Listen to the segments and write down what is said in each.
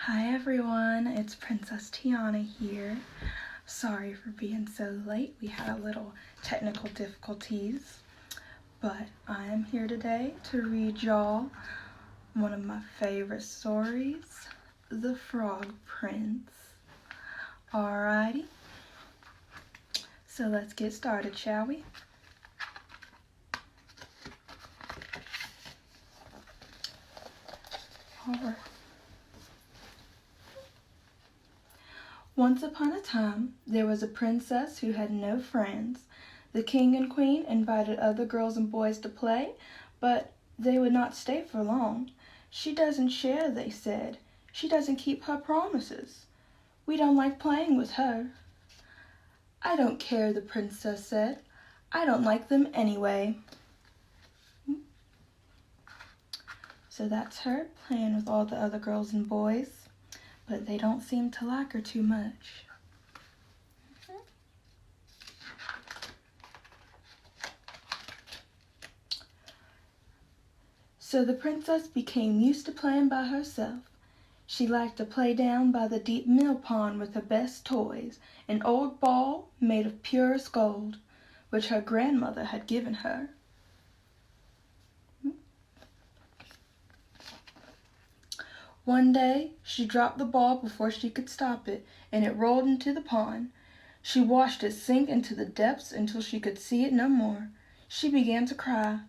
Hi everyone, it's Princess Tiana here. Sorry for being so late. We had a little technical difficulties, but I am here today to read y'all one of my favorite stories, The Frog Prince. Alrighty, so let's get started, shall we? Alright. Once upon a time, there was a princess who had no friends. The king and queen invited other girls and boys to play, but they would not stay for long. She doesn't share, they said. She doesn't keep her promises. We don't like playing with her. I don't care, the princess said. I don't like them anyway. So that's her, playing with all the other girls and boys. But they don't seem to like her too much. So the princess became used to playing by herself. She liked to play down by the deep mill pond with her best toys, an old ball made of purest gold, which her grandmother had given her. One day, she dropped the ball before she could stop it, and it rolled into the pond. She watched it sink into the depths until she could see it no more. She began to cry.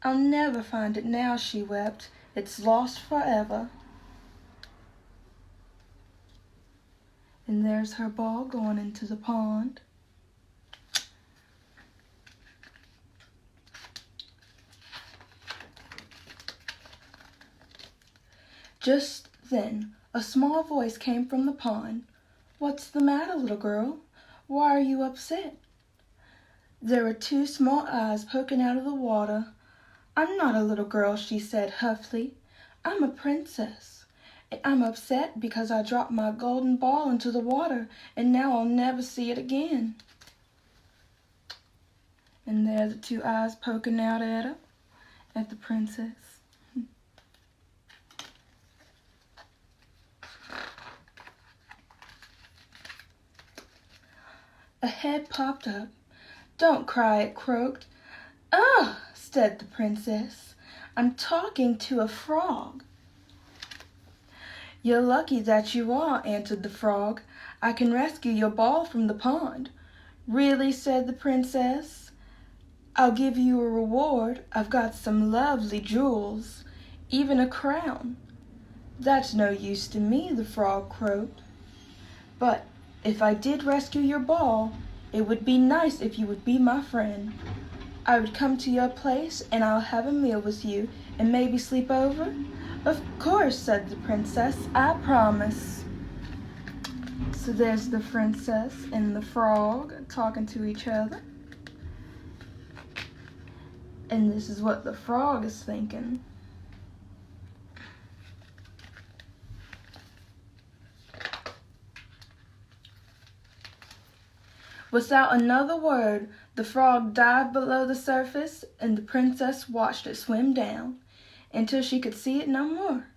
I'll never find it now, she wept. It's lost forever. And there's her ball going into the pond. Just then, a small voice came from the pond. What's the matter, little girl? Why are you upset? There were two small eyes poking out of the water. I'm not a little girl, she said huffily. I'm a princess. I'm upset because I dropped my golden ball into the water, and now I'll never see it again. And there are the two eyes poking out at her, at the princess. A head popped up. Don't cry, it croaked. Ah, said the princess. I'm talking to a frog. You're lucky that you are, answered the frog. I can rescue your ball from the pond. Really, said the princess. I'll give you a reward. I've got some lovely jewels, even a crown. That's no use to me, the frog croaked. But if I did rescue your ball, it would be nice if you would be my friend. I would come to your place and I'll have a meal with you and maybe sleep over. Of course, said the princess, I promise. So there's the princess and the frog talking to each other. And this is what the frog is thinking. Without another word, the frog dived below the surface, and the princess watched it swim down until she could see it no more.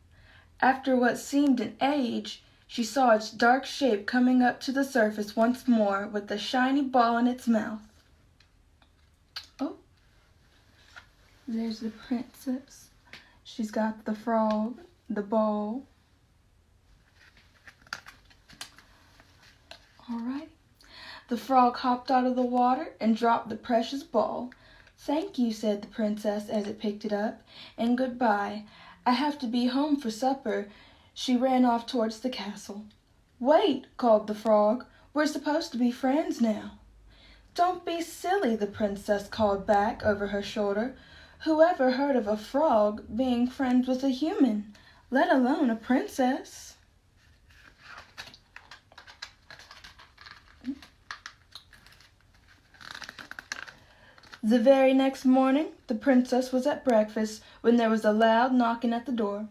After what seemed an age, she saw its dark shape coming up to the surface once more with the shiny ball in its mouth. Oh, there's the princess. She's got the frog, the ball. All right. The frog hopped out of the water and dropped the precious ball. Thank you, said the princess as it picked it up, and goodbye. I have to be home for supper. She ran off towards the castle. Wait, called the frog. We're supposed to be friends now. Don't be silly, the princess called back over her shoulder. Whoever heard of a frog being friends with a human, let alone a princess? The very next morning, the princess was at breakfast when there was a loud knocking at the door.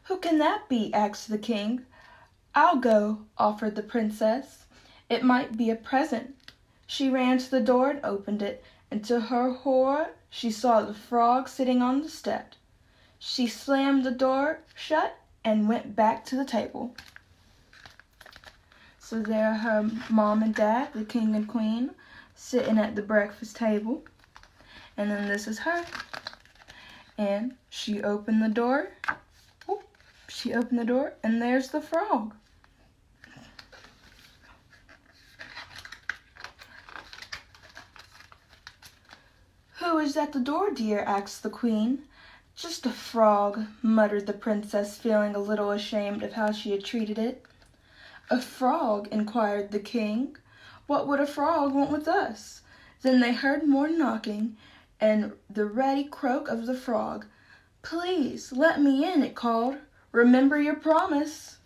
Who can that be? Asked the king. I'll go, offered the princess. It might be a present. She ran to the door and opened it, and to her horror, she saw the frog sitting on the step. She slammed the door shut and went back to the table. So there her mom and dad, the king and queen, sitting at the breakfast table. And then this is her. And she opened the door. She opened the door, and there's the frog. "Who is at the door, dear?" asked the queen. "Just a frog," muttered the princess, feeling a little ashamed of how she had treated it. "A frog?" inquired the king. "What would a frog want with us?" Then they heard more knocking and the ready croak of the frog. "Please, let me in," it called. "Remember your promise."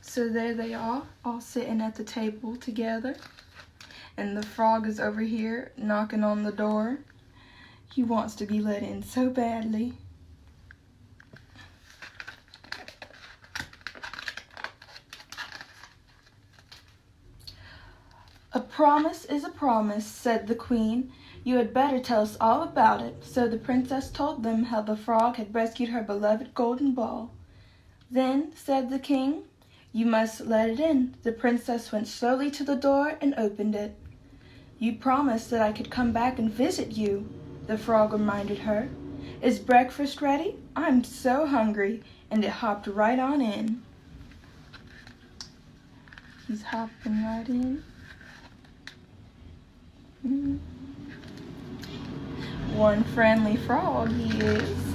So there they are, all sitting at the table together. And the frog is over here knocking on the door. He wants to be let in so badly. "A promise is a promise," said the queen. "You had better tell us all about it." So the princess told them how the frog had rescued her beloved golden ball. "Then," said the king, "you must let it in." The princess went slowly to the door and opened it. "You promised that I could come back and visit you," the frog reminded her. "Is breakfast ready? I'm so hungry." And it hopped right on in. He's hopping right in. One friendly frog he is.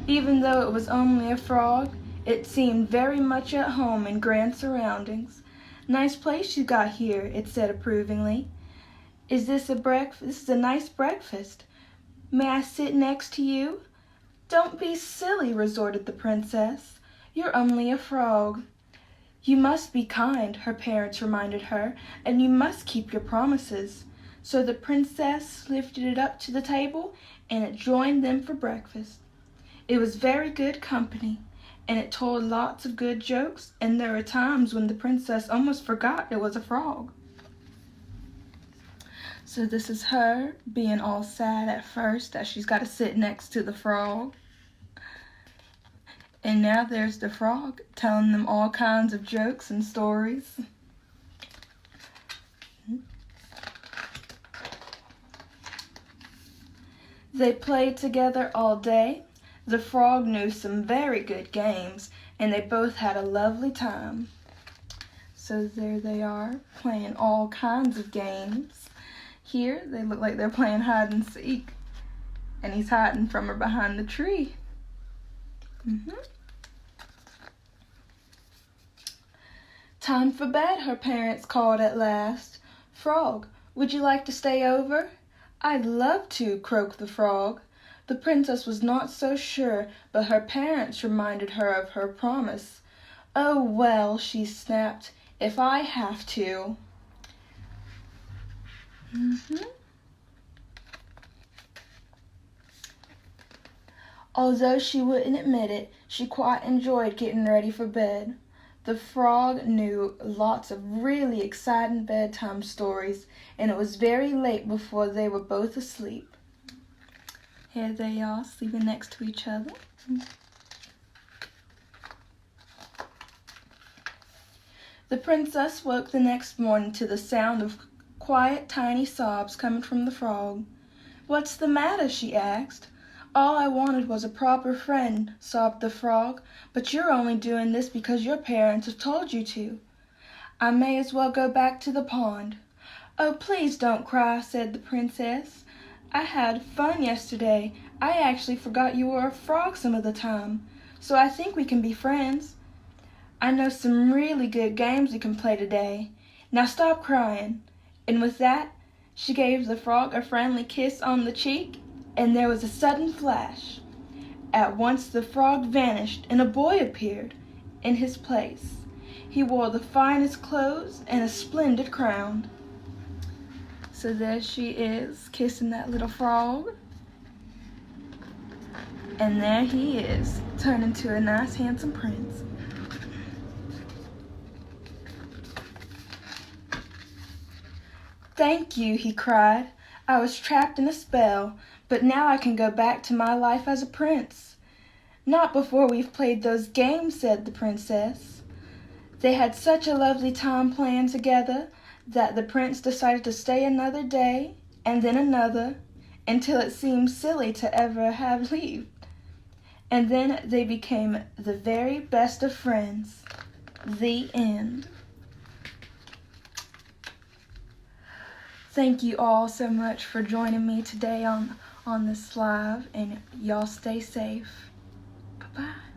Even though it was only a frog, it seemed very much at home in grand surroundings. "Nice place you got here," it said approvingly. This is a nice breakfast. May I sit next to you?" "Don't be silly," resorted the princess. "You're only a frog." "You must be kind," her parents reminded her, "and you must keep your promises." So the princess lifted it up to the table, and it joined them for breakfast. It was very good company, and it told lots of good jokes, and there were times when the princess almost forgot it was a frog. So this is her being all sad at first that she's got to sit next to the frog. And now there's the frog telling them all kinds of jokes and stories. They played together all day. The frog knew some very good games, and they both had a lovely time. So there they are, playing all kinds of games. Here, they look like they're playing hide and seek, and he's hiding from her behind the tree. "Time for bed," her parents called at last. "Frog, would you like to stay over?" "I'd love to," croaked the frog. The princess was not so sure, but her parents reminded her of her promise. "Oh, well," she snapped, "if I have to." Although she wouldn't admit it, she quite enjoyed getting ready for bed. The frog knew lots of really exciting bedtime stories, and it was very late before they were both asleep. Here they are, sleeping next to each other. The princess woke the next morning to the sound of quiet, tiny sobs coming from the frog. "What's the matter?" she asked. "All I wanted was a proper friend," sobbed the frog, "but you're only doing this because your parents have told you to." "I may as well go back to the pond." "Oh, please don't cry," said the princess. "I had fun yesterday. I actually forgot you were a frog some of the time, so I think we can be friends. I know some really good games we can play today. Now stop crying." And with that, she gave the frog a friendly kiss on the cheek, and there was a sudden flash. At once the frog vanished, and a boy appeared in his place. He wore the finest clothes and a splendid crown. So there she is, kissing that little frog. And there he is, turned into a nice handsome prince. "Thank you," he cried. "I was trapped in a spell, But now I can go back to my life as a prince. Not before we've played those games, said the princess. They had such a lovely time playing together that the prince decided to stay another day, and then another, until it seemed silly to ever have leave. And then they became the very best of friends. The end. Thank you all so much for joining me today on this live, and y'all stay safe. Bye-bye.